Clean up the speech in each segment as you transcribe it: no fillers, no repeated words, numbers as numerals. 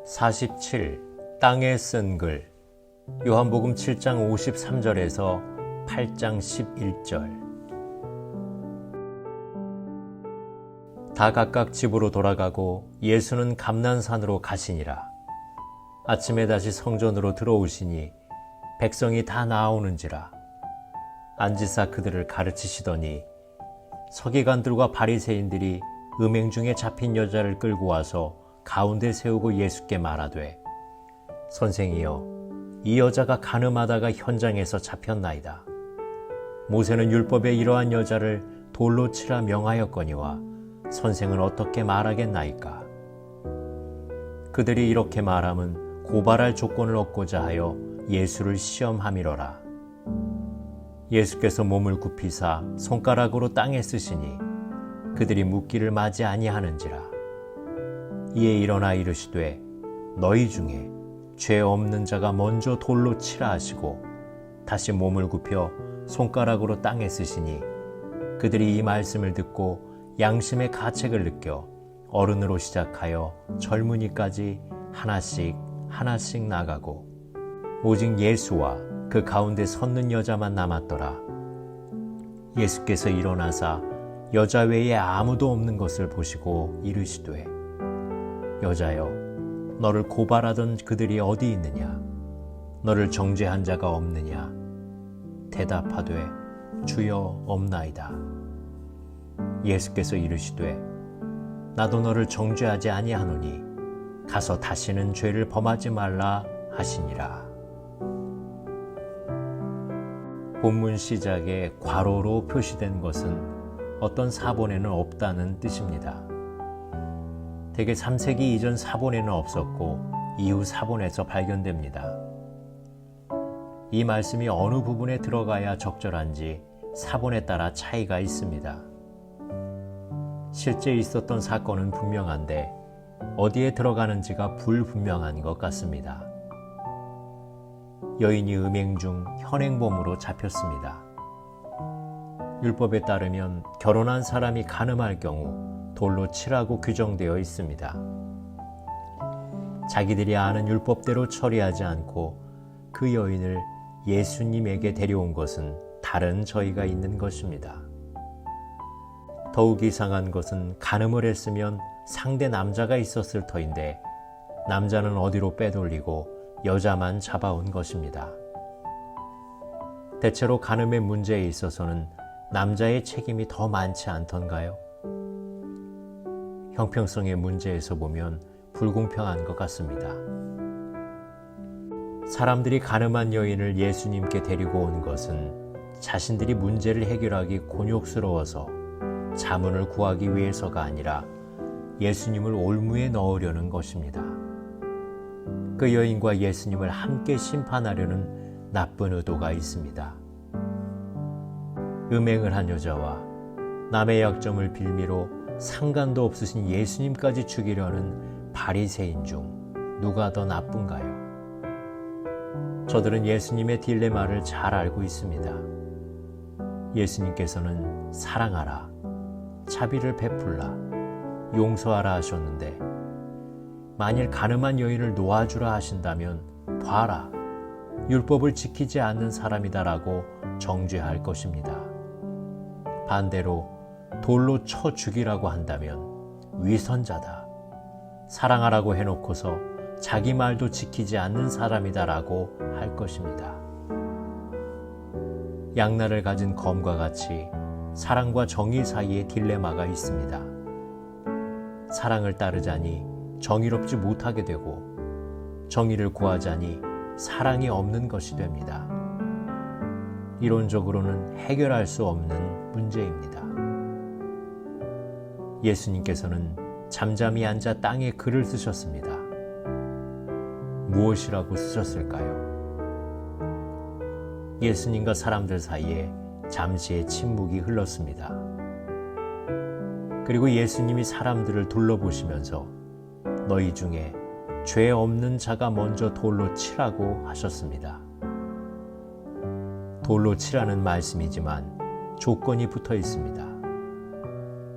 47. 땅에 쓴 글. 요한복음 7장 53절에서 8장 11절. 다 각각 집으로 돌아가고 예수는 감난산으로 가시니라. 아침에 다시 성전으로 들어오시니 백성이 다 나아오는지라. 앉으사 그들을 가르치시더니 서기관들과 바리새인들이 음행 중에 잡힌 여자를 끌고 와서 가운데 세우고 예수께 말하되, 선생이여, 이 여자가 간음하다가 현장에서 잡혔나이다. 모세는 율법에 이러한 여자를 돌로 치라 명하였거니와 선생은 어떻게 말하겠나이까? 그들이 이렇게 말함은 고발할 조건을 얻고자 하여 예수를 시험함이로라. 예수께서 몸을 굽히사 손가락으로 땅에 쓰시니 그들이 묻기를 마지 아니하는지라. 이에 일어나 이르시되, 너희 중에 죄 없는 자가 먼저 돌로 치라 하시고 다시 몸을 굽혀 손가락으로 땅에 쓰시니 그들이 이 말씀을 듣고 양심의 가책을 느껴 어른으로 시작하여 젊은이까지 하나씩 나가고 오직 예수와 그 가운데 섰는 여자만 남았더라. 예수께서 일어나사 여자 외에 아무도 없는 것을 보시고 이르시되, 여자여, 너를 고발하던 그들이 어디 있느냐? 너를 정죄한 자가 없느냐? 대답하되, 주여, 없나이다. 예수께서 이르시되, 나도 너를 정죄하지 아니하노니 가서 다시는 죄를 범하지 말라 하시니라. 본문 시작에 괄호로 표시된 것은 어떤 사본에는 없다는 뜻입니다. 대개 3세기 이전 사본에는 없었고 이후 사본에서 발견됩니다. 이 말씀이 어느 부분에 들어가야 적절한지 사본에 따라 차이가 있습니다. 실제 있었던 사건은 분명한데 어디에 들어가는지가 불분명한 것 같습니다. 여인이 음행 중 현행범으로 잡혔습니다. 율법에 따르면 결혼한 사람이 간음할 경우 돌로 치라고 규정되어 있습니다. 자기들이 아는 율법대로 처리하지 않고 그 여인을 예수님에게 데려온 것은 다른 저희가 있는 것입니다. 더욱 이상한 것은 간음을 했으면 상대 남자가 있었을 터인데 남자는 어디로 빼돌리고 여자만 잡아온 것입니다. 대체로 간음의 문제에 있어서는 남자의 책임이 더 많지 않던가요? 형평성의 문제에서 보면 불공평한 것 같습니다. 사람들이 간음한 여인을 예수님께 데리고 온 것은 자신들이 문제를 해결하기 곤욕스러워서 자문을 구하기 위해서가 아니라 예수님을 올무에 넣으려는 것입니다. 그 여인과 예수님을 함께 심판하려는 나쁜 의도가 있습니다. 음행을 한 여자와 남의 약점을 빌미로 상관도 없으신 예수님까지 죽이려는 바리새인 중 누가 더 나쁜가요? 저들은 예수님의 딜레마를 잘 알고 있습니다. 예수님께서는 사랑하라, 자비를 베풀라, 용서하라 하셨는데 만일 간음한 여인을 놓아주라 하신다면 봐라, 율법을 지키지 않는 사람이다라고 정죄할 것입니다. 반대로 돌로 쳐 죽이라고 한다면 위선자다, 사랑하라고 해놓고서 자기 말도 지키지 않는 사람이다라고 할 것입니다. 양날을 가진 검과 같이 사랑과 정의 사이에 딜레마가 있습니다. 사랑을 따르자니 정의롭지 못하게 되고 정의를 구하자니 사랑이 없는 것이 됩니다. 이론적으로는 해결할 수 없는 문제입니다. 예수님께서는 잠잠히 앉아 땅에 글을 쓰셨습니다. 무엇이라고 쓰셨을까요? 예수님과 사람들 사이에 잠시의 침묵이 흘렀습니다. 그리고 예수님이 사람들을 둘러보시면서 너희 중에 죄 없는 자가 먼저 돌로 치라고 하셨습니다. 돌로 치라는 말씀이지만 조건이 붙어 있습니다.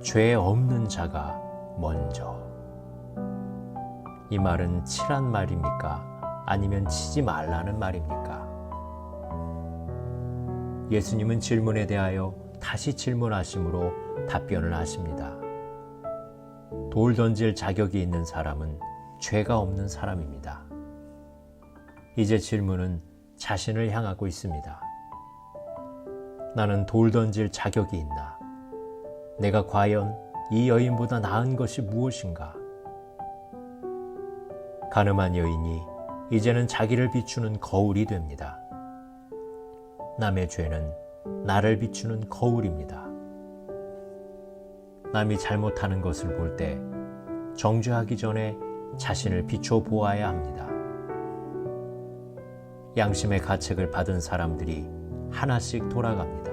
죄 없는 자가 먼저. 이 말은 치란 말입니까? 아니면 치지 말라는 말입니까? 예수님은 질문에 대하여 다시 질문하심으로 답변을 하십니다. 돌 던질 자격이 있는 사람은 죄가 없는 사람입니다. 이제 질문은 자신을 향하고 있습니다. 나는 돌 던질 자격이 있나? 내가 과연 이 여인보다 나은 것이 무엇인가? 가늠한 여인이 이제는 자기를 비추는 거울이 됩니다. 남의 죄는 나를 비추는 거울입니다. 남이 잘못하는 것을 볼 때 정죄하기 전에 자신을 비춰 보아야 합니다. 양심의 가책을 받은 사람들이 하나씩 돌아갑니다.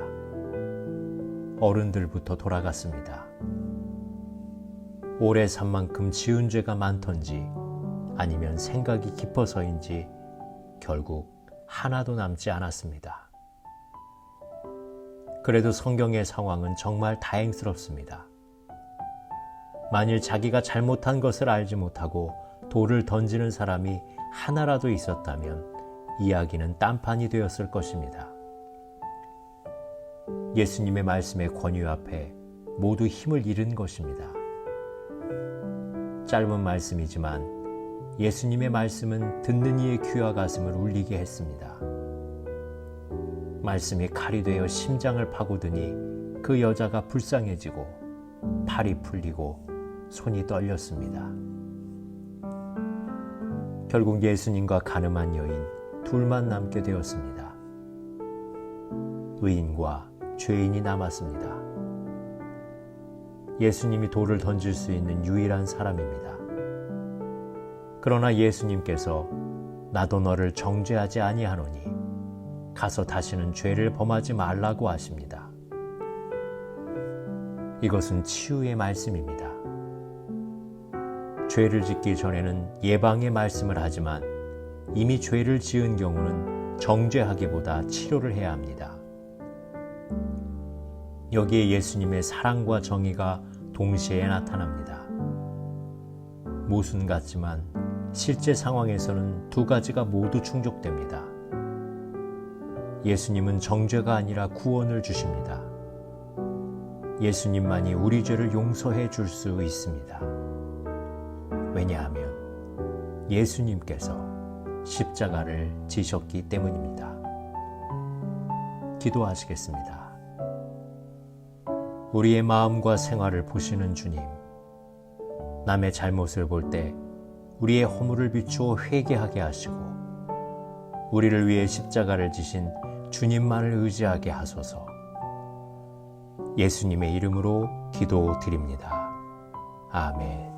어른들부터 돌아갔습니다. 오래 산 만큼 지은 죄가 많던지 아니면 생각이 깊어서인지 결국 하나도 남지 않았습니다. 그래도 성경의 상황은 정말 다행스럽습니다. 만일 자기가 잘못한 것을 알지 못하고 돌을 던지는 사람이 하나라도 있었다면 이야기는 딴판이 되었을 것입니다. 예수님의 말씀의 권유 앞에 모두 힘을 잃은 것입니다. 짧은 말씀이지만 예수님의 말씀은 듣는 이의 귀와 가슴을 울리게 했습니다. 말씀이 칼이 되어 심장을 파고드니 그 여자가 불쌍해지고 팔이 풀리고 손이 떨렸습니다. 결국 예수님과 가늠한 여인 둘만 남게 되었습니다. 의인과 죄인이 남았습니다. 예수님이 돌을 던질 수 있는 유일한 사람입니다. 그러나 예수님께서 나도 너를 정죄하지 아니하노니 가서 다시는 죄를 범하지 말라고 하십니다. 이것은 치유의 말씀입니다. 죄를 짓기 전에는 예방의 말씀을 하지만 이미 죄를 지은 경우는 정죄하기보다 치료를 해야 합니다. 여기에 예수님의 사랑과 정의가 동시에 나타납니다. 모순 같지만 실제 상황에서는 두 가지가 모두 충족됩니다. 예수님은 정죄가 아니라 구원을 주십니다. 예수님만이 우리 죄를 용서해 줄 수 있습니다. 왜냐하면 예수님께서 십자가를 지셨기 때문입니다. 기도하시겠습니다. 우리의 마음과 생활을 보시는 주님, 남의 잘못을 볼 때 우리의 허물을 비추어 회개하게 하시고 우리를 위해 십자가를 지신 주님만을 의지하게 하소서. 예수님의 이름으로 기도드립니다. 아멘.